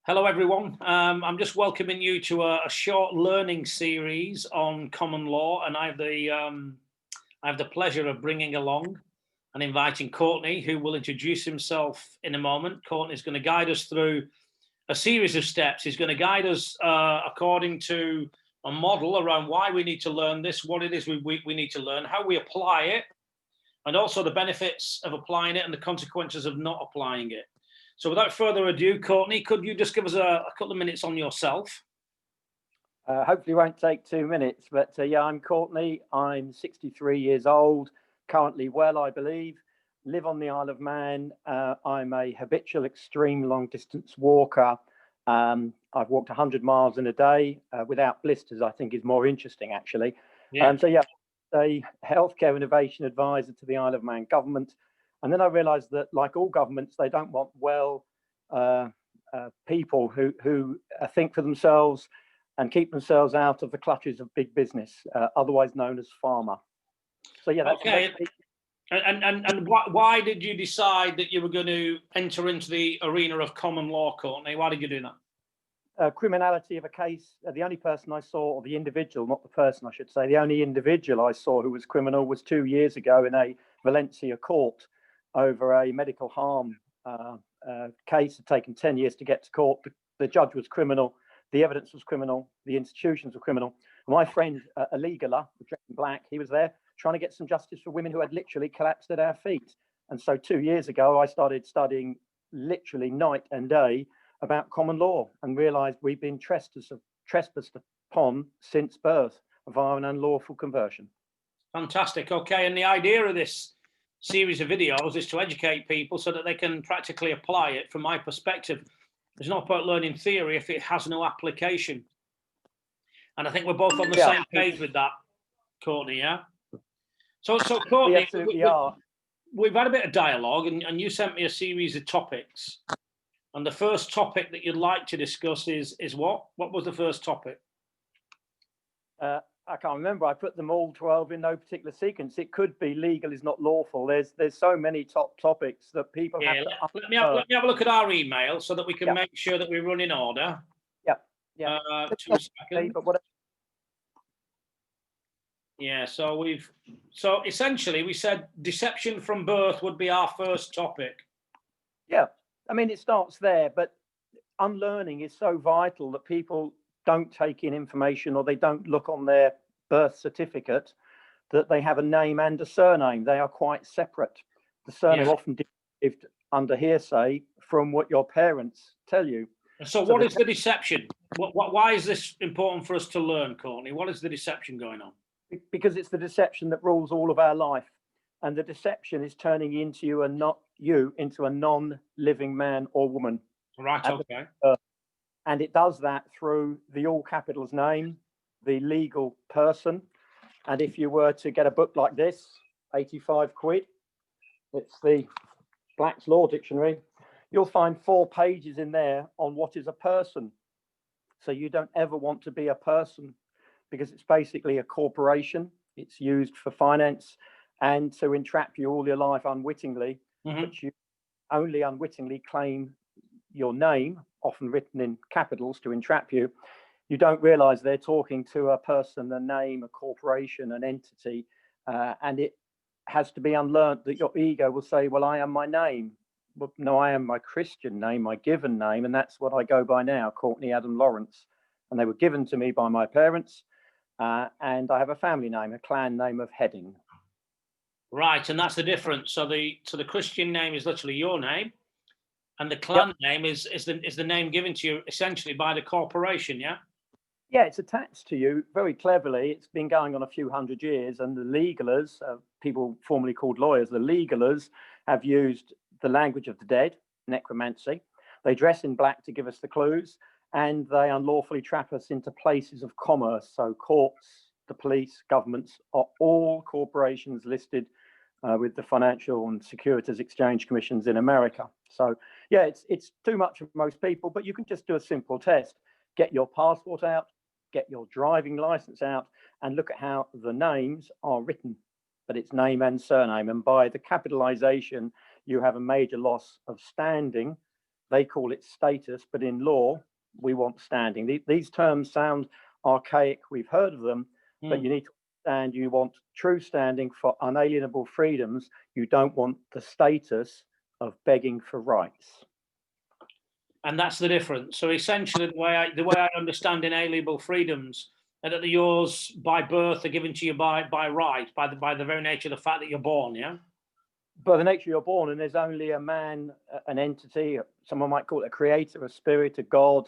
Hello, everyone. I'm just welcoming you to a short learning series on common law, and I have the pleasure of bringing along and inviting Courtney, who will introduce himself in a moment. Courtney is going to guide us through a series of steps. He's going to guide us according to a model around why we need to learn this, what it is we need to learn, how we apply it, and also the benefits of applying it and the consequences of not applying it. So without further ado, Courtney, could you just give us a couple of minutes on yourself? Hopefully won't take 2 minutes, but yeah, I'm Courtney. I'm 63 years old, currently well, I believe, live on the Isle of Man. I'm a habitual extreme long distance walker. I've walked 100 miles in a day without blisters, I think is more interesting, actually. Yeah. So yeah, a healthcare innovation advisor to the Isle of Man government. And then I realized that, like all governments, they don't want people who think for themselves and keep themselves out of the clutches of big business, otherwise known as pharma. So yeah, that's okay. And why did you decide that you were going to enter into the arena of common law, Courtney? Why did you do that? Criminality of a case. The only person I saw, or the individual, not the person, I should say, the only individual I saw who was criminal was 2 years ago in a Valencia court over a medical harm case. Had taken 10 years to get to court. The judge was criminal. The evidence was criminal. The institutions were criminal. My friend, a legaler, dressed in black, he was there trying to get some justice for women who had literally collapsed at our feet. And so 2 years ago, I started studying literally night and day about common law and realized we've been trespassed upon since birth via an unlawful conversion. Fantastic. Okay. And the idea of this series of videos is to educate people so that they can practically apply it. From my perspective, there's no point learning theory if it has no application. And I think we're both on the same page with that, Courtney, yeah? So Courtney, we absolutely are. We've had a bit of dialogue, and you sent me a series of topics. And the first topic that you'd like to discuss is what? What was the first topic? I can't remember. I put them all 12 in no particular sequence. It could be legal is not lawful. There's so many top topics that people have to. Let me have a look at our email so that we can make sure that we run in order. Yeah. 2 seconds. But what? Yeah. So essentially we said deception from birth would be our first topic. Yeah. I mean, it starts there, but unlearning is so vital that people don't take in information or they don't look on their birth certificate that they have a name and a surname. They are quite separate. The surname often derived under hearsay from what your parents tell you. So what is the deception? Why is this important for us to learn, Courtney? What is the deception going on? Because it's the deception that rules all of our life. And the deception is turning into into a non-living man or woman. Right, okay. And it does that through the all capitals name, the legal person. And if you were to get a book like this, 85 quid, it's the Black's Law Dictionary, you'll find 4 pages in there on what is a person. So you don't ever want to be a person because it's basically a corporation. It's used for finance and to entrap you all your life unwittingly, but you only unwittingly claim your name, often written in capitals to entrap you. You don't realize they're talking to a person, a name, a corporation, an entity, and it has to be unlearned that your ego will say, well, I am my name. Well, no, I am my Christian name, my given name, and that's what I go by now, Courtney Adam Lawrence. And they were given to me by my parents, and I have a family name, a clan name of Heading. Right, and that's the difference. So the Christian name is literally your name, and the clan name is the name given to you essentially by the corporation, yeah? Yeah, it's attached to you very cleverly. It's been going on a few hundred years, and the legalers, people formerly called lawyers, the legalers have used the language of the dead, necromancy. They dress in black to give us the clues, and they unlawfully trap us into places of commerce. So courts, the police, governments are all corporations listed with the Financial and Securities Exchange Commissions in America. So yeah, it's too much for most people, but you can just do a simple test. Get your passport out, get your driving license out, and look at how the names are written. But it's name and surname. And by the capitalization, you have a major loss of standing They call it status, but in law, we want standing. These terms sound archaic. We've heard of them, but you need to understand you want true standing for unalienable freedoms. You don't want the status of begging for rights. And that's the difference. So essentially, the way I understand inalienable freedoms, that yours by birth are given to you by right, by the very nature of the fact that you're born, yeah? By the nature you're born, and there's only a man, an entity, someone might call it a creator, a spirit, a god,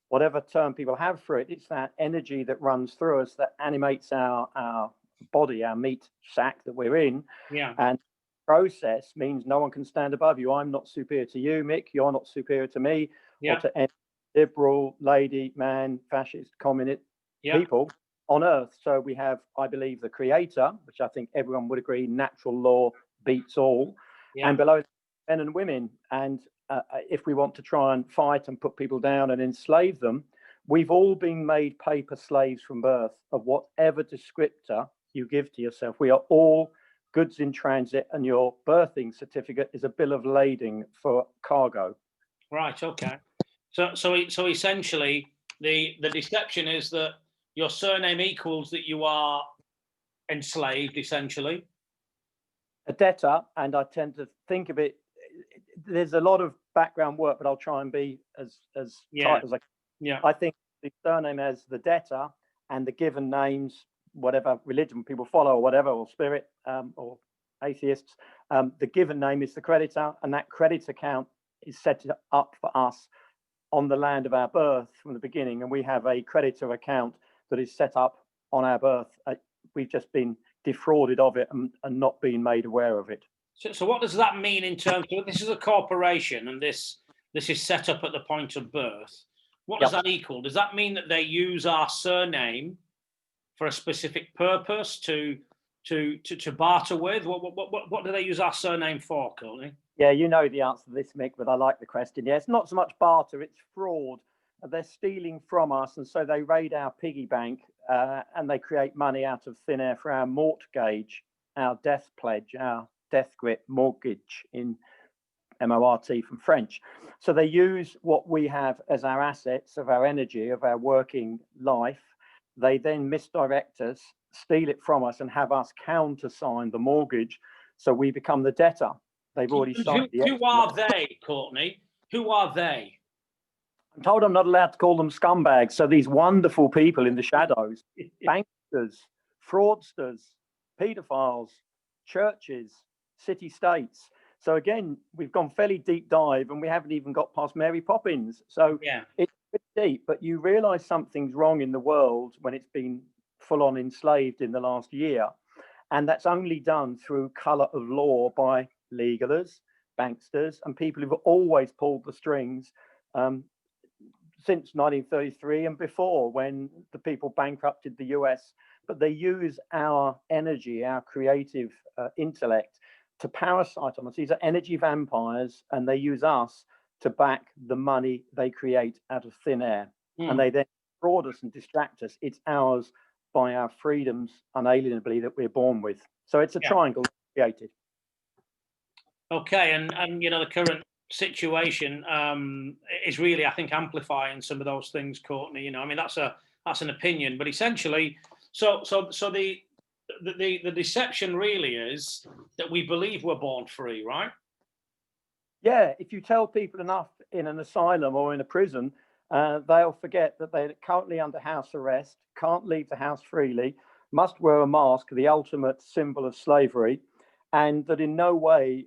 whatever term people have for it. It's that energy that runs through us that animates our body, our meat sack that we're in. Yeah. And process means no one can stand above you. I'm not superior to you, Mick. You're not superior to me, or to any liberal, lady, man, fascist, communist people on earth. So we have, I believe, the creator, which I think everyone would agree, natural law beats all, and below men and women. And if we want to try and fight and put people down and enslave them, we've all been made paper slaves from birth of whatever descriptor you give to yourself. We are all goods in transit, and your birthing certificate is a bill of lading for cargo. Right. Okay. So essentially, the deception is that your surname equals that you are enslaved, essentially. A debtor, and I tend to think of it. There's a lot of background work, but I'll try and be as tight as I can. Yeah. I think the surname as the debtor, and the given names, whatever religion people follow, or whatever, or spirit, or atheists, the given name is the creditor, and that credit account is set up for us on the land of our birth from the beginning, and we have a creditor account that is set up on our birth. We've just been defrauded of it and not been made aware of it. So what does that mean in terms of, this is a corporation and this is set up at the point of birth? What does that equal? Does that mean that they use our surname for a specific purpose to barter with? What do they use our surname for, Courtney? Yeah, you know the answer to this, Mick, but I like the question. Yeah, it's not so much barter, it's fraud. They're stealing from us, and so they raid our piggy bank, and they create money out of thin air for our mortgage, our death pledge, our death grip, mortgage in MORT from French. So they use what we have as our assets of our energy, of our working life. They then misdirect us, steal it from us, and have us countersign the mortgage, so we become the debtor. They've already signed the Who are they, Courtney? Who are they? I'm told I'm not allowed to call them scumbags. So these wonderful people in the shadows, banksters, fraudsters, paedophiles, churches, city-states. So again, we've gone fairly deep dive, and we haven't even got past Mary Poppins. So it's pretty deep, but you realize something's wrong in the world when it's been full-on enslaved in the last year. And that's only done through colour of law by legalers, banksters, and people who've always pulled the strings since 1933 and before, when the people bankrupted the US. But they use our energy, our creative intellect, to parasite on us. These are energy vampires, and they use us to back the money they create out of thin air. And they then fraud us and distract us. It's ours by our freedoms unalienably that we're born with. So it's a triangle created. Okay, and you know, the current situation is really, I think, amplifying some of those things, Courtney. You know, I mean, that's an opinion, but essentially, so the deception really is that we believe we're born free, right? Yeah, if you tell people enough in an asylum or in a prison, they'll forget that they're currently under house arrest, can't leave the house freely, must wear a mask, the ultimate symbol of slavery, and that in no way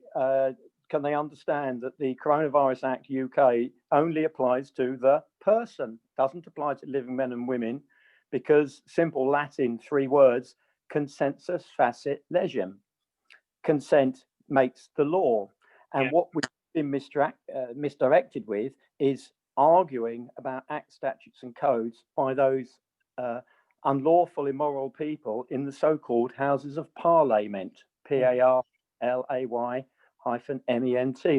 can they understand that the Coronavirus Act UK only applies to the person, doesn't apply to living men and women, because simple Latin 3 words, consensus facit legem. Consent makes the law. And what we've been misdirected with is arguing about acts, statutes and codes by those unlawful, immoral people in the so-called Houses of Parliament, PARLAY-MENT.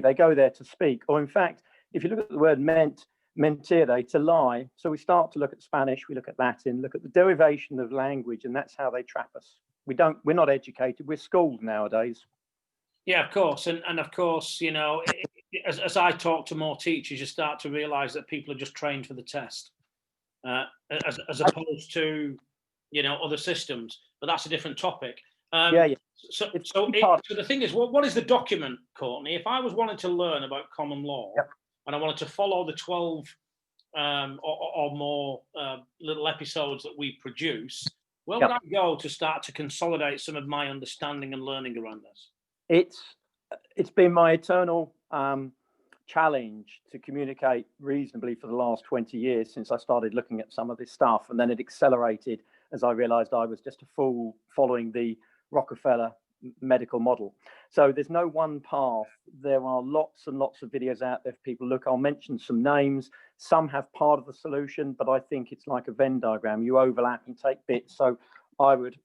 They go there to speak. Or in fact, if you look at the word mentire, to lie. So we start to look at Spanish, we look at Latin, look at the derivation of language, and that's how they trap us. We're not educated, we're schooled nowadays. Yeah, of course. And of course, you know, as I talk to more teachers, you start to realize that people are just trained for the test, uh, as opposed to, you know, other systems. But that's a different topic. Yeah, yeah. So, It's so, part. so the thing is, what is the document, Courtney? If I was wanting to learn about common law Yep. and I wanted to follow the 12 or more little episodes that we produce, where would Yep. I go to start to consolidate some of my understanding and learning around this? It's been my eternal challenge to communicate reasonably for the last 20 years since I started looking at some of this stuff, and then it accelerated as I realized I was just a fool following the Rockefeller medical model. So there's no one path. There are lots and lots of videos out there for people to look. I'll mention some names. Some have part of the solution, but I think it's like a Venn diagram. You overlap and take bits. So I would,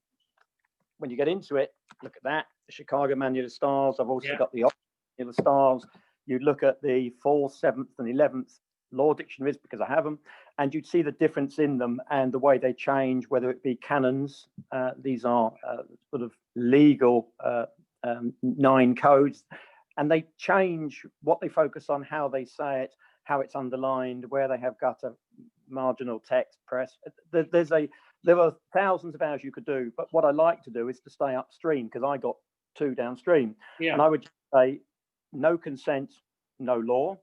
when you get into it, look at that, the Chicago Manual of Stars. I've also got the Oxford Manual of Stars. You look at the 4th, 7th, and 11th law dictionaries, because I have them, and you'd see the difference in them and the way they change, whether it be canons. These are sort of legal 9 codes, and they change what they focus on, how they say it, how it's underlined, where they have gutter, marginal text, press. There are thousands of hours you could do, but what I like to do is to stay upstream, because I got 2 downstream. Yeah. And I would say no consent, no law,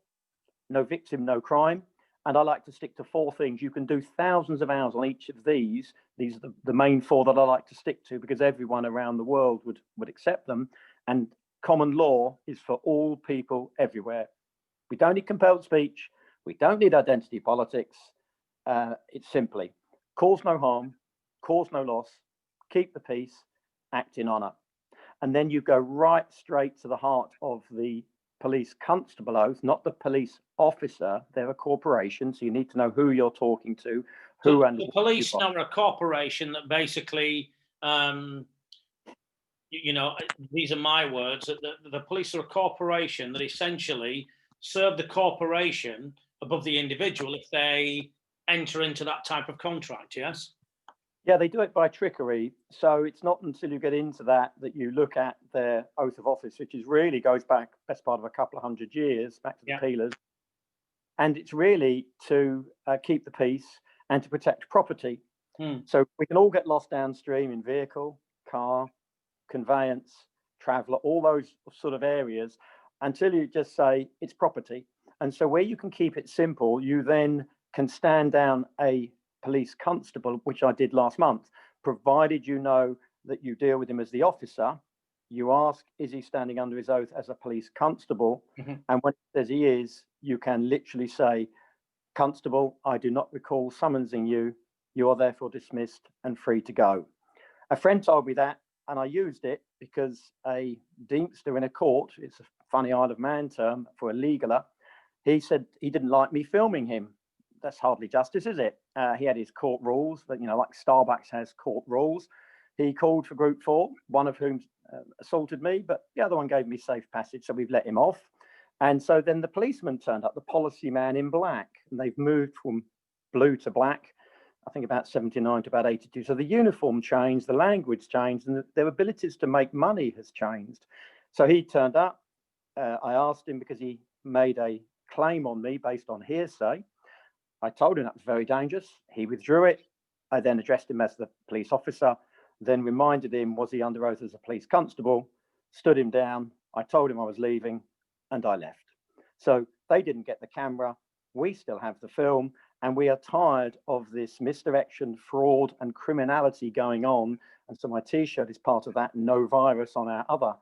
no victim, no crime. And I like to stick to 4 things. You can do thousands of hours on each of these. These are the main 4 that I like to stick to, because everyone around the world would accept them. And common law is for all people everywhere. We don't need compelled speech. We don't need identity politics. It's simply cause no harm, cause no loss, keep the peace, act in honour. And then you go right straight to the heart of the police constable oath, not the police officer. They're a corporation, so you need to know who you're talking to, who. So and the police now are a corporation that basically, you know, these are my words, that the police are a corporation that essentially serve the corporation above the individual if they enter into that type of contract, yes? Yeah, they do it by trickery. So it's not until you get into that you look at their oath of office, which is really goes back best part of a couple of 100 years, back to the Peelers. And it's really to keep the peace and to protect property. So we can all get lost downstream in vehicle, car, conveyance, traveller, all those sort of areas, until you just say it's property. And so where you can keep it simple, you then can stand down a police constable, which I did last month, provided you know that you deal with him as the officer. You ask, is he standing under his oath as a police constable? And when it says he is, you can literally say, Constable, I do not recall summonsing you. You are therefore dismissed and free to go. A friend told me that, and I used it because a deemster in a court, it's a funny Isle of Man term for a legaler, he said he didn't like me filming him. That's hardly justice, is it? He had his court rules, but, you know, like Starbucks has court rules. He called for group 4, one of whom assaulted me, but the other one gave me safe passage, so we've let him off. And so then the policeman turned up, the policy man in black, and they've moved from blue to black, I think about 79 to about 82. So the uniform changed, the language changed, and their abilities to make money has changed. So he turned up. I asked him because he made a claim on me based on hearsay. I told him that was very dangerous. He withdrew it. I then addressed him as the police officer, then reminded him, was he under oath as a police constable, stood him down. I told him I was leaving, and I left. So they didn't get the camera. We still have the film, and we are tired of this misdirection, fraud, and criminality going on. And so my T-shirt is part of that, no virus, on our other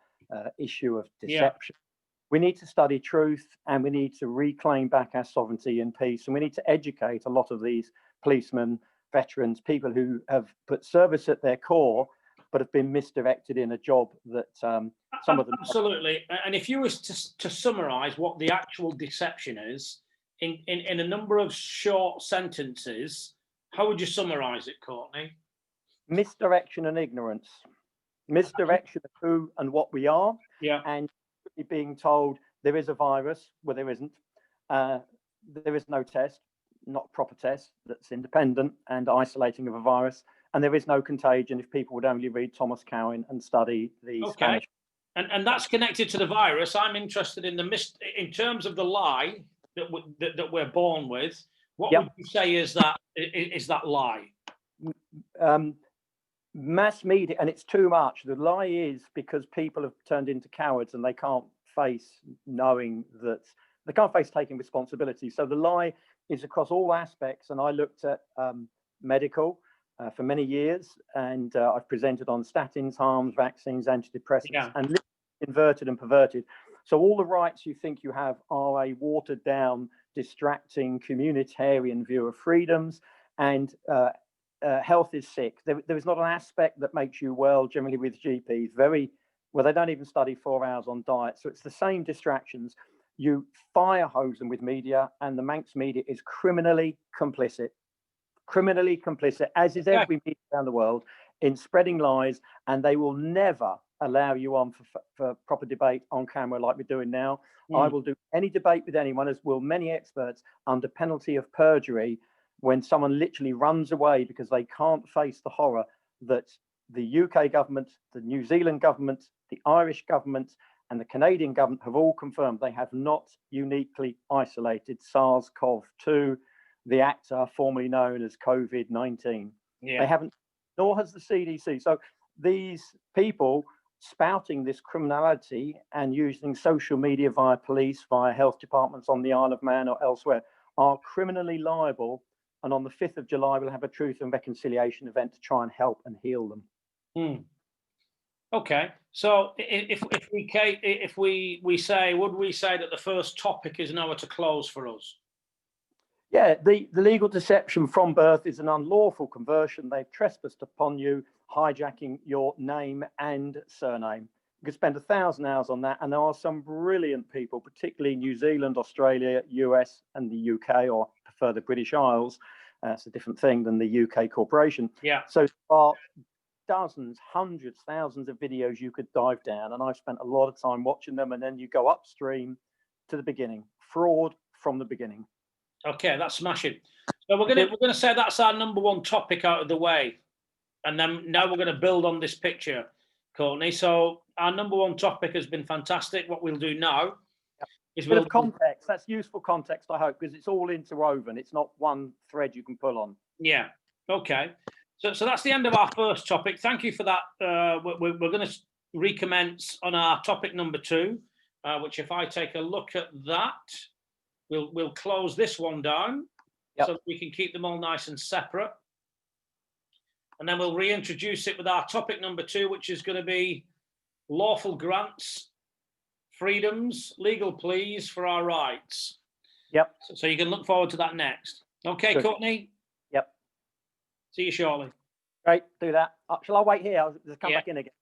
issue of deception. Yeah. We need to study truth, and we need to reclaim back our sovereignty and peace. And we need to educate a lot of these policemen, veterans, people who have put service at their core, but have been misdirected in a job that some of them... Absolutely. And if you were to summarize what the actual deception is in a number of short sentences, how would you summarize it, Courtney? Misdirection and ignorance. Misdirection of who and what we are. Yeah. And being told there is a virus where there isn't. There is no test, not proper test that's independent and isolating of a virus. And there is no contagion if people would only read Thomas Cowan and study the Spanish. And that's connected to the virus. I'm interested in in terms of the lie that we're born with. What Yep. would you say is that lie? Mass media, and it's too much. The lie is because people have turned into cowards and they can't face knowing that they can't face taking responsibility. So the lie is across all aspects. And I looked at medical for many years, and I've presented on statins, harms, vaccines, antidepressants, and inverted and perverted. So all the rights you think you have are a watered down, distracting, communitarian view of freedoms, and health is sick. There is not an aspect that makes you well, generally with GPs. They don't even study 4 hours on diet. So it's the same distractions. You fire hose them with media, and the Manx media is criminally complicit, as is every media around the world, in spreading lies, and they will never allow you on for proper debate on camera like we're doing now. I will do any debate with anyone, as will many experts, under penalty of perjury, when someone literally runs away because they can't face the horror that the UK government, the New Zealand government, the Irish government, and the Canadian government have all confirmed they have not uniquely isolated SARS-CoV-2, the actor formerly known as COVID-19. They haven't, nor has the CDC. So these people spouting this criminality and using social media via police, via health departments on the Isle of Man or elsewhere, are criminally liable. And on the 5th of July, we'll have a Truth and Reconciliation event to try and help and heal them. Okay, so if we say, would we say that the first topic is now at a close for us? Yeah, the legal deception from birth is an unlawful conversion. They've trespassed upon you, hijacking your name and surname. You could spend 1,000 hours on that, and there are some brilliant people, particularly New Zealand, Australia, US, and the UK, or prefer the British Isles. It's a different thing than the UK corporation. Yeah. So there are dozens, hundreds, thousands of videos you could dive down, and I've spent a lot of time watching them. And then you go upstream to the beginning, fraud from the beginning. Okay, that's smashing. So we're gonna say that's our number one topic out of the way, and then now we're going to build on this picture, Courtney. So our number one topic has been fantastic. What we'll do now is we'll context. That's useful context, I hope, because it's all interwoven. It's not one thread you can pull on. Yeah. Okay. So that's the end of our first topic. Thank you for that. We're going to recommence on our topic number 2, which, if I take a look at that, we'll close this one down so that we can keep them all nice and separate. And then we'll reintroduce it with our topic number 2, which is going to be lawful grants, freedoms, legal pleas for our rights. Yep. So you can look forward to that next. Okay, good. Courtney? Yep. See you shortly. Great, do that. Shall I wait here? I'll just come back in again.